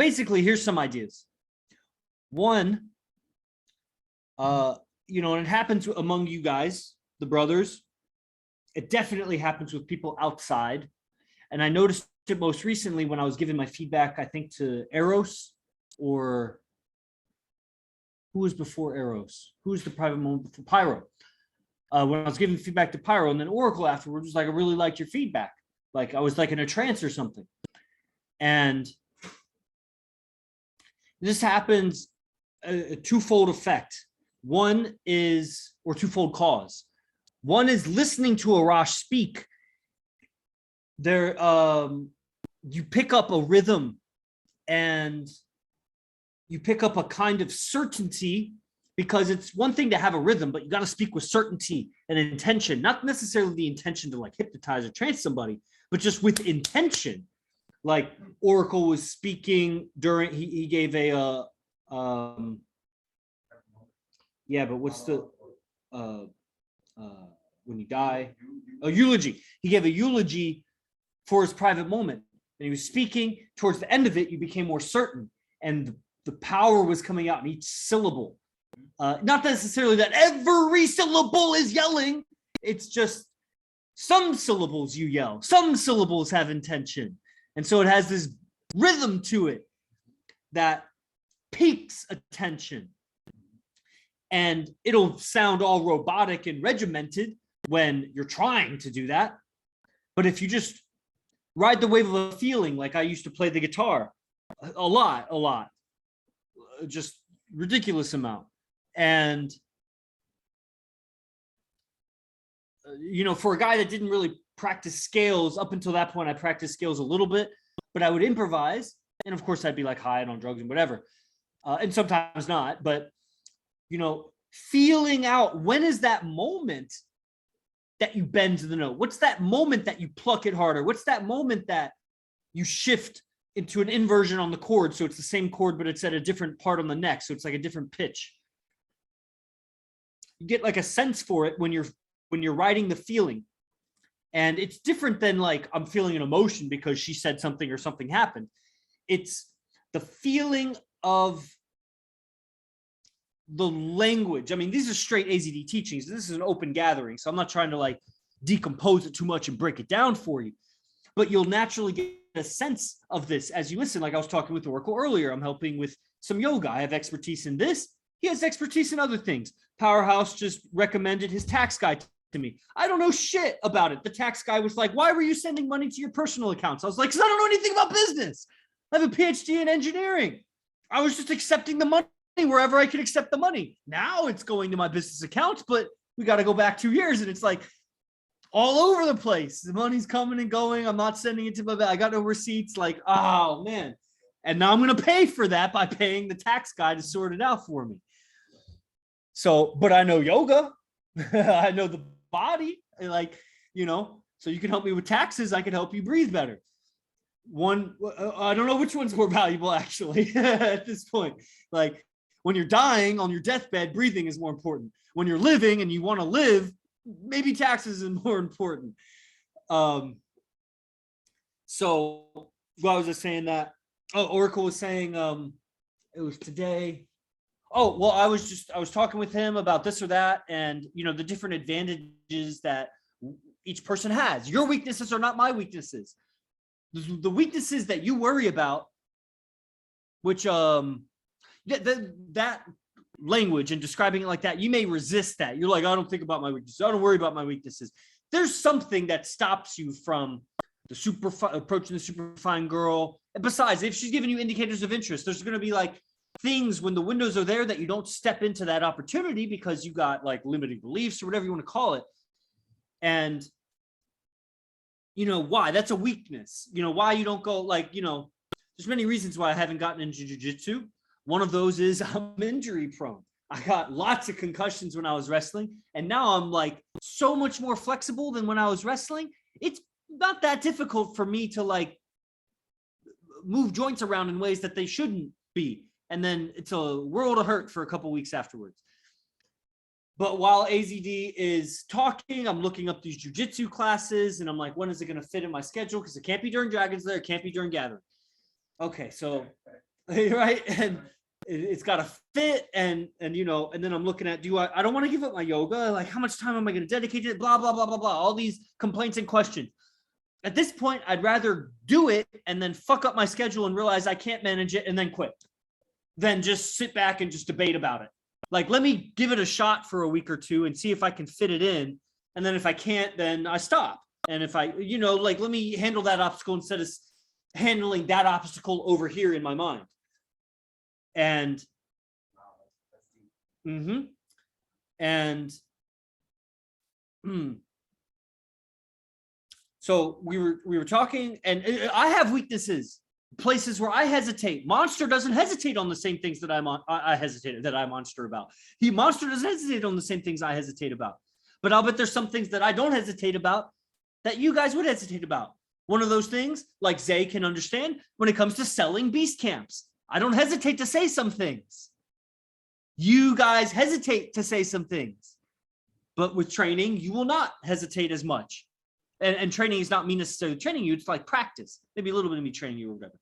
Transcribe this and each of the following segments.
basically, here's some ideas. One, and it happens among you guys, the brothers. It definitely happens with people outside. And I noticed it most recently when I was giving my feedback, I think to Eros, or who was before Eros? Who was the private moment before Pyro? When I was giving feedback to Pyro, and then Oracle afterwards was like, I really liked your feedback. Like I was like in a trance or something. And this happens a twofold effect. One is, or twofold cause. One is listening to Arash speak. There, you pick up a rhythm and you pick up a kind of certainty, because it's one thing to have a rhythm, but you got to speak with certainty and intention, not necessarily the intention to like hypnotize or trance somebody, but just with intention. Like Oracle was speaking during, he gave a, yeah, but what's the, when you die, a eulogy. He gave a eulogy for his private moment. And he was speaking. Towards the end of it, you became more certain. And the power was coming out in each syllable. Not necessarily that every syllable is yelling. It's just some syllables you yell. Some syllables have intention. And so it has this rhythm to it that piques attention. And it'll sound all robotic and regimented when you're trying to do that. But if you just ride the wave of a feeling, like I used to play the guitar a lot, just ridiculous amount. And, for a guy that didn't really practice scales, up until that point, I practiced scales a little bit, but I would improvise. And of course, I'd be like high and on drugs and whatever. And sometimes not, but, feeling out when is that moment that you bend to the note? What's that moment that you pluck it harder? What's that moment that you shift into an inversion on the chord? So it's the same chord, but it's at a different part on the neck. So it's like a different pitch. You get like a sense for it when you're writing the feeling. And it's different than like, I'm feeling an emotion because she said something or something happened. It's the feeling of the language. I mean, these are straight AZD teachings. This is an open gathering, so I'm not trying to like decompose it too much and break it down for you, but you'll naturally get a sense of this as you listen. Like I was talking with Oracle earlier, I'm helping with some yoga. I have expertise in this. He has expertise in other things. Powerhouse just recommended his tax guide to me. I don't know shit about it. The tax guy was like, why were you sending money to your personal accounts? I was like, because I don't know anything about business. I have a PhD in engineering. I was just accepting the money wherever I could accept the money. Now it's going to my business accounts, but we got to go back 2 years, and it's like all over the place. The money's coming and going. I'm not sending it to my bank. I got no receipts. Like, oh man. And now I'm going to pay for that by paying the tax guy to sort it out for me. So, but I know yoga. I know the body, like, so you can help me with taxes. I can help you breathe better. I don't know which one's more valuable actually at this point. Like, when you're dying on your deathbed, breathing is more important. When you're living and you want to live, maybe taxes is more important. So well, I was just saying that. Oh, Oracle was saying it was today. Oh, well, I was talking with him about this or that, and the different advantages that each person has. Your weaknesses are not my weaknesses. The weaknesses that you worry about, which that language and describing it like that, you may resist that. You're like, I don't think about my weaknesses. I don't worry about my weaknesses. There's something that stops you from approaching the super fine girl. And besides, if she's giving you indicators of interest, there's going to be like things when the windows are there that you don't step into that opportunity because you got like limiting beliefs or whatever you want to call it. And why? That's a weakness. Why you don't go like, there's many reasons why I haven't gotten into jiu-jitsu. One of those is I'm injury prone. I got lots of concussions when I was wrestling, and now I'm like so much more flexible than when I was wrestling. It's not that difficult for me to like move joints around in ways that they shouldn't be. And then it's a world of hurt for a couple weeks afterwards. But while AZD is talking, I'm looking up these jiu-jitsu classes, and I'm like, when is it going to fit in my schedule? Because it can't be during Dragon's Lair, it can't be during Gathering. Okay, so right? And it's got to fit, and you know, and then I'm looking at, I don't want to give up my yoga. Like, how much time am I going to dedicate to it? Blah, blah, blah, blah, blah. All these complaints and questions. At this point, I'd rather do it and then fuck up my schedule and realize I can't manage it and then quit than just sit back and just debate about it. Like, let me give it a shot for a week or two and see if I can fit it in. And then if I can't, then I stop. And if I, you know, like, let me handle that obstacle instead of handling that obstacle over here in my mind. And, so we were talking, and I have weaknesses, places where I hesitate. Monster doesn't hesitate on the same things that I monster about. Monster doesn't hesitate on the same things I hesitate about. But I'll bet there's some things that I don't hesitate about that you guys would hesitate about. One of those things, like Zay can understand, when it comes to selling beast camps. I don't hesitate to say some things. You guys hesitate to say some things. But with training, you will not hesitate as much. And training is not me necessarily training you. It's like practice. Maybe a little bit of me training you or whatever.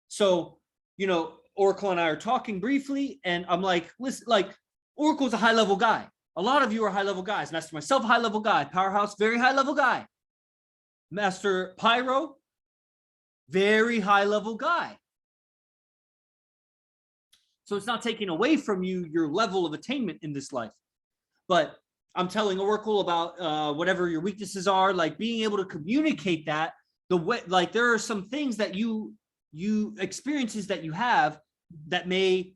So, you know, Oracle and I are talking briefly, and I'm like, listen, like, Oracle's a high-level guy. A lot of you are high-level guys. Master myself, high-level guy. Powerhouse, very high-level guy. Master Pyro, very high-level guy. So it's not taking away from you your level of attainment in this life. But I'm telling Oracle about whatever your weaknesses are, like being able to communicate that the way, like there are some things that you experiences that you have that may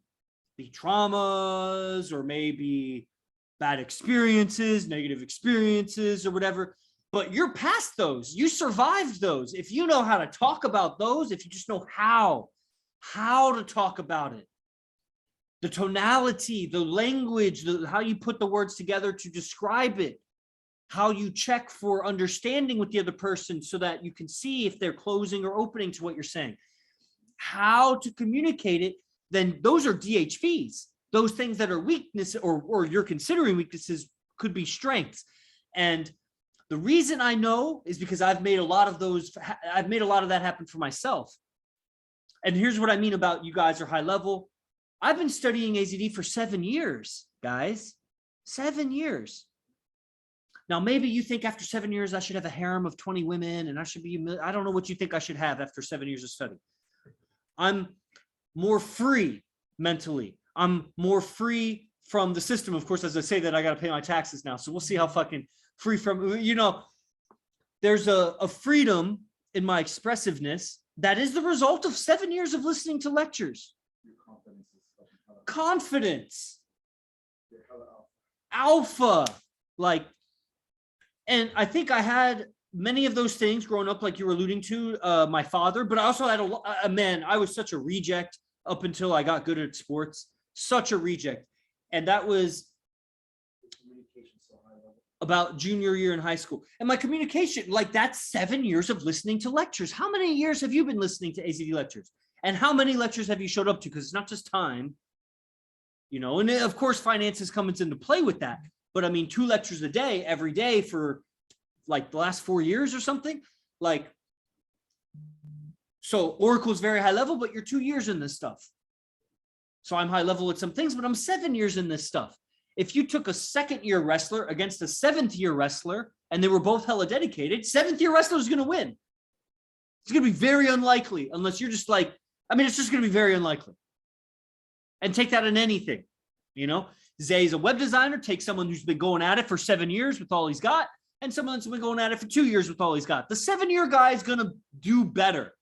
be traumas or maybe bad experiences, negative experiences or whatever, but you're past those. You survived those. If you know how to talk about those, if you just know how to talk about it, the tonality, the language, how you put the words together to describe it, how you check for understanding with the other person so that you can see if they're closing or opening to what you're saying, how to communicate it, then those are DHVs. Those things that are weakness or you're considering weaknesses could be strengths. And the reason I know is because I've made a lot of that happen for myself. And here's what I mean about you guys are high level. I've been studying AZD for 7 years, guys, 7 years. Now, maybe you think after 7 years, I should have a harem of 20 women and I should be, I don't know what you think I should have after 7 years of study. I'm more free mentally. I'm more free from the system. Of course, as I say that, I got to pay my taxes now. So we'll see how fucking free from, you know, there's a freedom in my expressiveness that is the result of 7 years of listening to lectures. Confidence, alpha, like, and I think I had many of those things growing up, like you were alluding to, my father, but I also had man, I was such a reject up until I got good at sports, such a reject. And that was about junior year in high school. And my communication, like that's 7 years of listening to lectures. How many years have you been listening to AZD lectures? And how many lectures have you showed up to? Because it's not just time. You know, and of course, finances comes into play with that. But I mean, 2 lectures a day, every day for like the last 4 years or something. Like, so Oracle's very high level, but you're 2 years in this stuff. So I'm high level with some things, but I'm 7 years in this stuff. If you took a 2nd year wrestler against a 7th year wrestler, and they were both hella dedicated, 7th year wrestler is going to win. It's going to be very unlikely unless you're just like, I mean, it's just going to be very unlikely. And take that in anything, you know. Zay's a web designer. Take someone who's been going at it for 7 years with all he's got, and someone that's been going at it for 2 years with all he's got. The 7-year guy is going to do better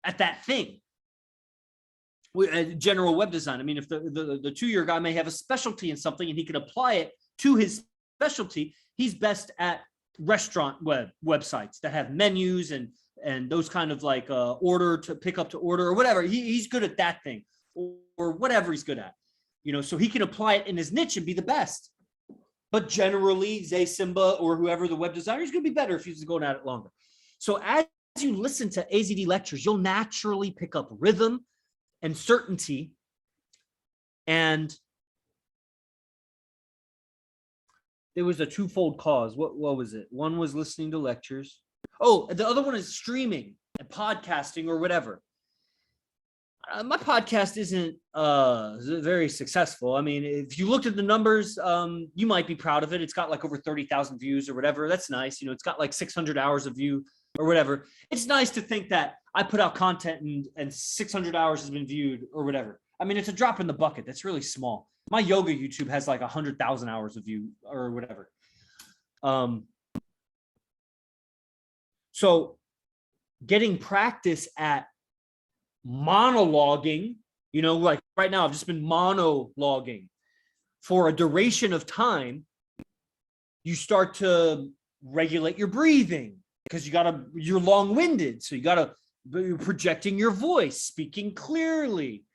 at that thing. General web design. I mean, if the 2-year guy may have a specialty in something and he can apply it to his specialty, he's best at restaurant websites that have menus and those kind of like order to pick up to order or whatever. He's good at that thing or whatever he's good at, you know, so he can apply it in his niche and be the best. But generally, Zay Simba or whoever the web designer is going to be better if he's going at it longer. So as you listen to AZD lectures, you'll naturally pick up rhythm and certainty. And there was a twofold cause. What was it? One was listening to lectures. Oh, the other one is streaming and podcasting or whatever. My podcast isn't very successful. I mean, if you looked at the numbers, you might be proud of it. It's got like over 30,000 views or whatever. That's nice. You know, it's got like 600 hours of view or whatever. It's nice to think that I put out content and 600 hours has been viewed or whatever. I mean, it's a drop in the bucket. That's really small. My yoga YouTube has like 100,000 hours of view or whatever. So getting practice at monologuing, you know, like right now I've just been monologuing for a duration of time. You start to regulate your breathing because you're long-winded, so you're projecting your voice, speaking clearly.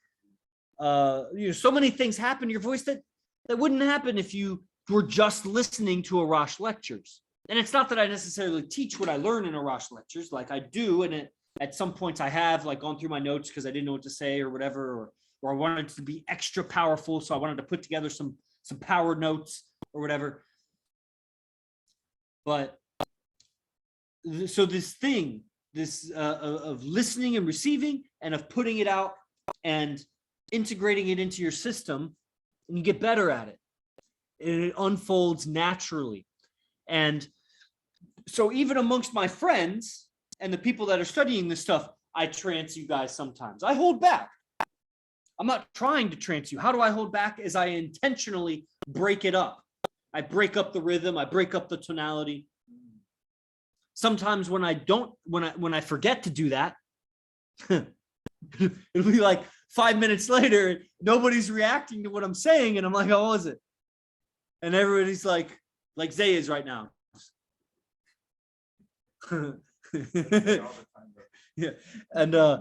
So many things happen to your voice that wouldn't happen if you were just listening to Arash lectures. And it's not that I necessarily teach what I learn in Arash lectures, like I do, and at some points I have like gone through my notes because I didn't know what to say or whatever, or I wanted to be extra powerful, so I wanted to put together some power notes or whatever. But so this thing, of listening and receiving and of putting it out and integrating it into your system, and you get better at it, and it unfolds naturally. And so even amongst my friends and the people that are studying this stuff, I trance you guys sometimes. I hold back. I'm not trying to trance you. How do I hold back? Is I intentionally break it up. I break up the rhythm. I break up the tonality. Sometimes when I forget to do that, it'll be like 5 minutes later, nobody's reacting to what I'm saying. And I'm like, how was it? And everybody's like Zay is right now. Yeah. And like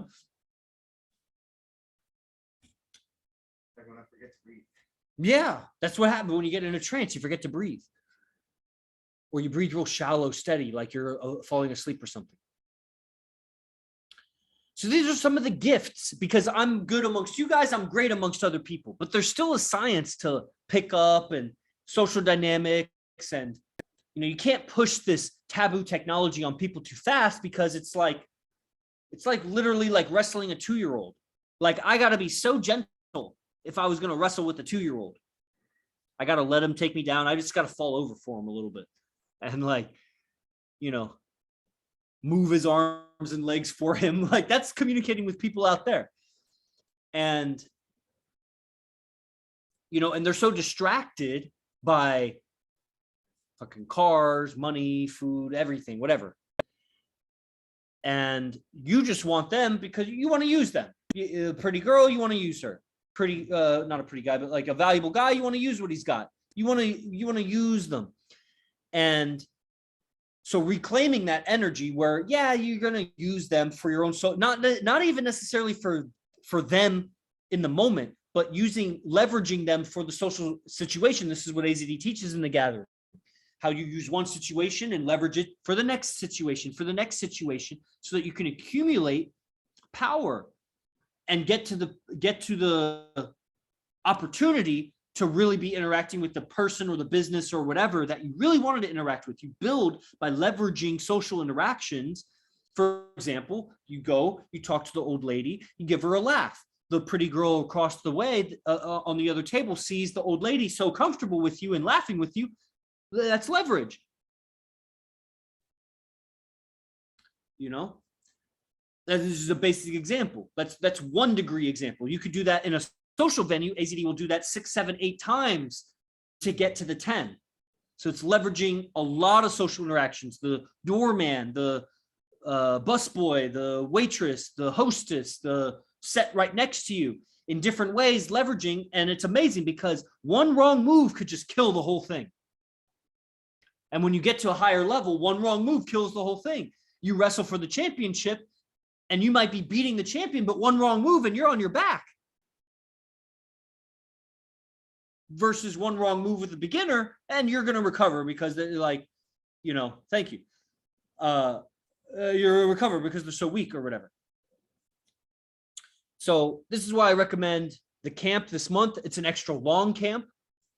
when I forget to breathe. Yeah, that's what happens when you get in a trance. You forget to breathe. Or you breathe real shallow, steady, like you're falling asleep or something. So these are some of the gifts, because I'm good amongst you guys. I'm great amongst other people, but there's still a science to pick up and social dynamics. And, you can't push this taboo technology on people too fast, because it's like literally like wrestling a 2-year-old. Like I got to be so gentle if I was going to wrestle with a 2-year-old. I got to let him take me down. I just got to fall over for him a little bit and move his arms and legs for him. Like that's communicating with people out there. And, and they're so distracted by fucking cars, money, food, everything, whatever. And you just want them because you want to use them. A pretty girl, you want to use her. Pretty, not a pretty guy, but like a valuable guy, you want to use what he's got. You want to use them. And so reclaiming that energy where, yeah, you're going to use them for your own soul, not even necessarily for them in the moment, but leveraging them for the social situation. This is what AZD teaches in the gathering. How you use one situation and leverage it for the next situation, so that you can accumulate power and get to the opportunity to really be interacting with the person or the business or whatever that you really wanted to interact with. You build by leveraging social interactions. For example, you talk to the old lady, you give her a laugh. The pretty girl across the way on the other table sees the old lady so comfortable with you and laughing with you. That's leverage. That is a basic example. That's 1 degree example. You could do that in a social venue. AZD will do that 6, 7, 8 times to get to the 10. So it's leveraging a lot of social interactions. The doorman, the busboy, the waitress, the hostess, the set right next to you, in different ways, leveraging. And it's amazing because one wrong move could just kill the whole thing. And when you get to a higher level, one wrong move kills the whole thing. You wrestle for the championship and you might be beating the champion, but one wrong move and you're on your back. Versus one wrong move with the beginner and you're going to recover because they're like, thank you. You're recover because they're so weak or whatever. So this is why I recommend the camp this month. It's an extra long camp.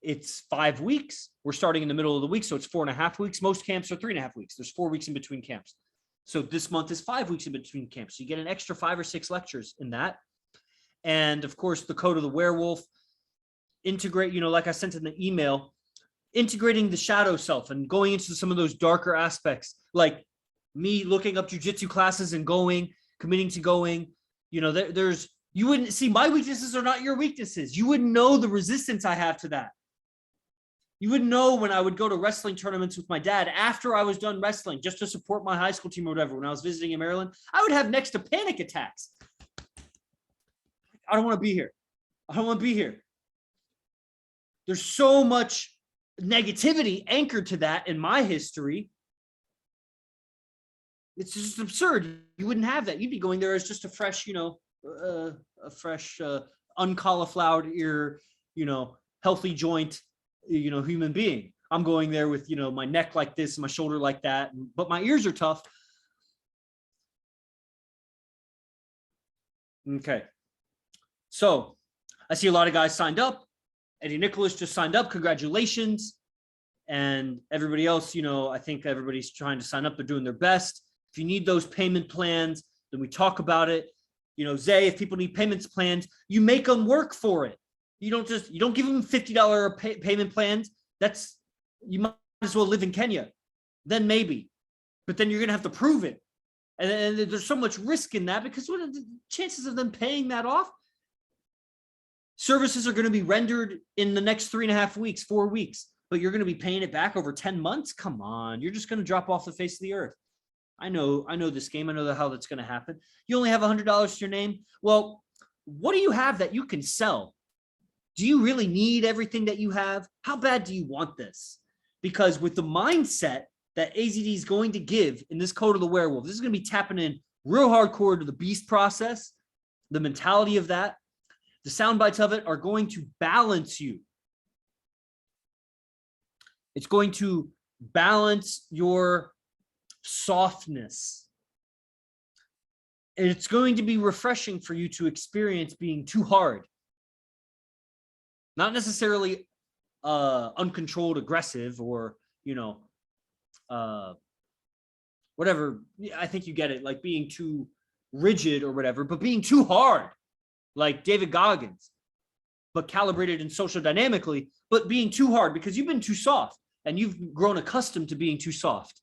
It's 5 weeks. We're starting in the middle of the week, so it's 4.5 weeks. Most camps are 3.5 weeks. There's 4 weeks in between camps. So this month is 5 weeks in between camps. So you get an extra 5 or 6 lectures in that. and of course the code of the werewolf. Integrate, like I sent in the email, integrating the shadow self and going into some of those darker aspects, like me looking up jujitsu classes and committing to going. There's, you wouldn't see, my weaknesses are not your weaknesses. You wouldn't know the resistance I have to that. You wouldn't know when I would go to wrestling tournaments with my dad after I was done wrestling, just to support my high school team or whatever. When I was visiting in Maryland, I would have next to panic attacks. I don't want to be here. I don't want to be here. There's so much negativity anchored to that in my history. It's just absurd. You wouldn't have that. You'd be going there as just a fresh, uncauliflowered ear, healthy joint, human being. I'm going there with, my neck like this, my shoulder like that, but my ears are tough. Okay. So I see a lot of guys signed up. Eddie Nicholas just signed up. Congratulations. And everybody else, I think everybody's trying to sign up. They're doing their best. If you need those payment plans, then we talk about it. Zay, if people need payments plans, you make them work for it. You don't give them $50 payment plans. You might as well live in Kenya. Then maybe, but then you're going to have to prove it. And there's so much risk in that, because what are the chances of them paying that off? Services are going to be rendered in the next 3.5 weeks, 4 weeks, but you're going to be paying it back over 10 months. Come on. You're just going to drop off the face of the earth. I know this game. I know how that's going to happen. You only have $100 to your name. Well, what do you have that you can sell? Do you really need everything that you have? How bad do you want this? Because with the mindset that AZD is going to give in this code of the werewolf, this is going to be tapping in real hardcore to the beast process, the mentality of that. The sound bites of it are going to balance you. It's going to balance your softness. And it's going to be refreshing for you to experience being too hard. Not necessarily uncontrolled, aggressive, or, whatever. I think you get it, like being too rigid or whatever, but being too hard, like David Goggins, but calibrated and social dynamically, but being too hard because you've been too soft and you've grown accustomed to being too soft.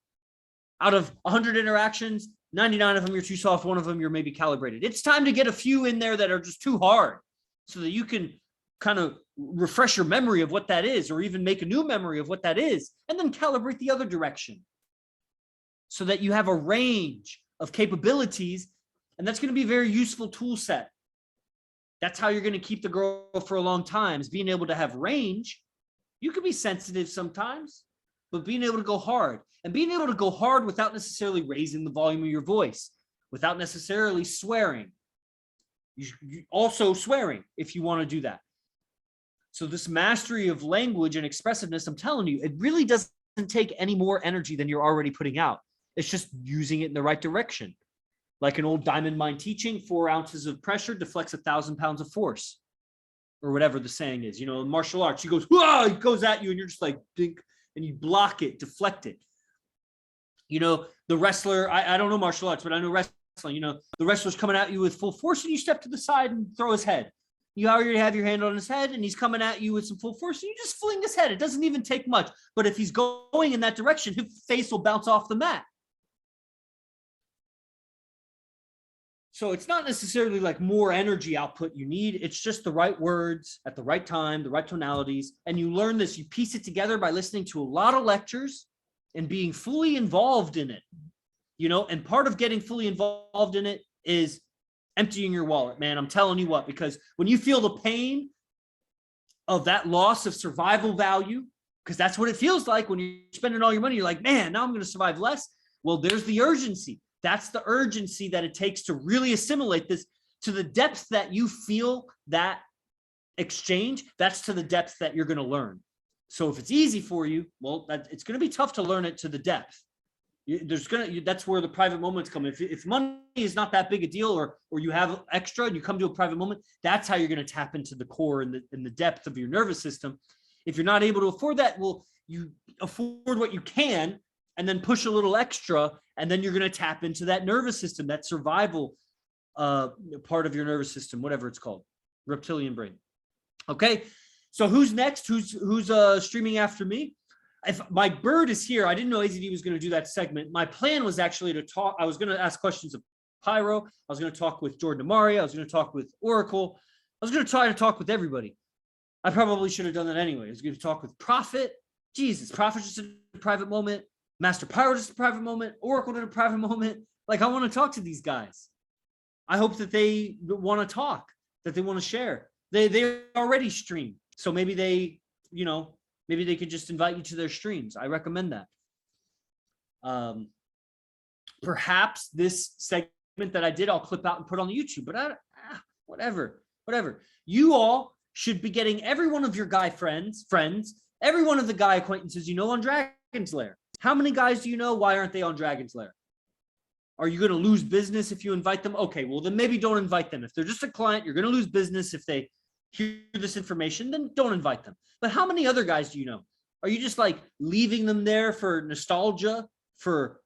Out of 100 interactions, 99 of them you're too soft, one of them you're maybe calibrated. It's time to get a few in there that are just too hard so that you can kind of refresh your memory of what that is, or even make a new memory of what that is, and then calibrate the other direction so that you have a range of capabilities. And that's going to be a very useful tool set. That's how you're going to keep the girl for a long time, is being able to have range. You can be sensitive sometimes, but being able to go hard, and being able to go hard without necessarily raising the volume of your voice, without necessarily swearing. You also swearing if you want to do that. So this mastery of language and expressiveness, I'm telling you, it really doesn't take any more energy than you're already putting out. It's just using it in the right direction. Like an old diamond mine teaching, 4 ounces of pressure deflects 1,000 pounds of force, or whatever the saying is. In martial arts, he goes at you and you're just like, dink, and you block it, deflect it. The wrestler, I don't know martial arts, but I know wrestling, the wrestler's coming at you with full force and you step to the side and throw his head. You already have your hand on his head and he's coming at you with some full force and you just fling his head. It doesn't even take much, but if he's going in that direction, his face will bounce off the mat. So it's not necessarily like more energy output you need. It's just the right words at the right time, the right tonalities. And you learn this, you piece it together by listening to a lot of lectures and being fully involved in it, and part of getting fully involved in it is emptying your wallet, man. I'm telling you what, because when you feel the pain of that loss of survival value, because that's what it feels like when you're spending all your money, you're like, man, now I'm going to survive less. Well, there's the urgency. That's the urgency that it takes to really assimilate this to the depth that you feel that exchange. That's to the depth that you're going to learn. So if it's easy for you, well, it's going to be tough to learn it to the depth. That's where the private moments come. If money is not that big a deal, or you have extra and you come to a private moment, that's how you're going to tap into the core and the depth of your nervous system. If you're not able to afford that, well, you afford what you can and then push a little extra, and then you're going to tap into that nervous system, that survival part of your nervous system, whatever it's called, reptilian brain. Okay, so who's next? Who's streaming after me? If my bird is here, I didn't know AZD was going to do that segment. My plan was actually to talk. I was going to ask questions of Pyro. I was going to talk with Jordan Amari. I was going to talk with Oracle. I was going to try to talk with everybody. I probably should have done that anyway. I was going to talk with Prophet. Jesus, Prophet just in a private moment. Master Pyro just a private moment. Oracle in a private moment. Like, I want to talk to these guys. I hope that they want to talk, that they want to share. They already stream. So maybe they, maybe they could just invite you to their streams. I recommend that. Perhaps this segment that I did, I'll clip out and put on the YouTube, but whatever. You all should be getting every one of your guy friends, every one of the guy acquaintances on Dragon's Lair. How many guys do you know? Why aren't they on Dragon's Lair? Are you going to lose business if you invite them? Okay, well, then maybe don't invite them. If they're just a client, you're going to lose business. If they hear this information, then don't invite them. But how many other guys do you know? Are you just like leaving them there for nostalgia, for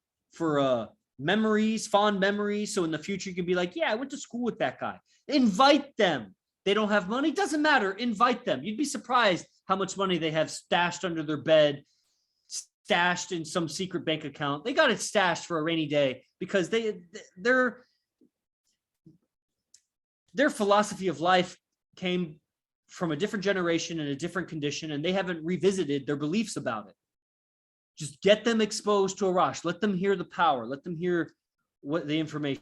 memories, fond memories? So in the future, you can be like, yeah, I went to school with that guy. Invite them. They don't have money. Doesn't matter. Invite them. You'd be surprised how much money they have stashed under their bed, stashed in some secret bank account. They got it stashed for a rainy day because their philosophy of life came from a different generation in a different condition, and they haven't revisited their beliefs about it. Just get them exposed to Arash. Let them hear the power. Let them hear what the information.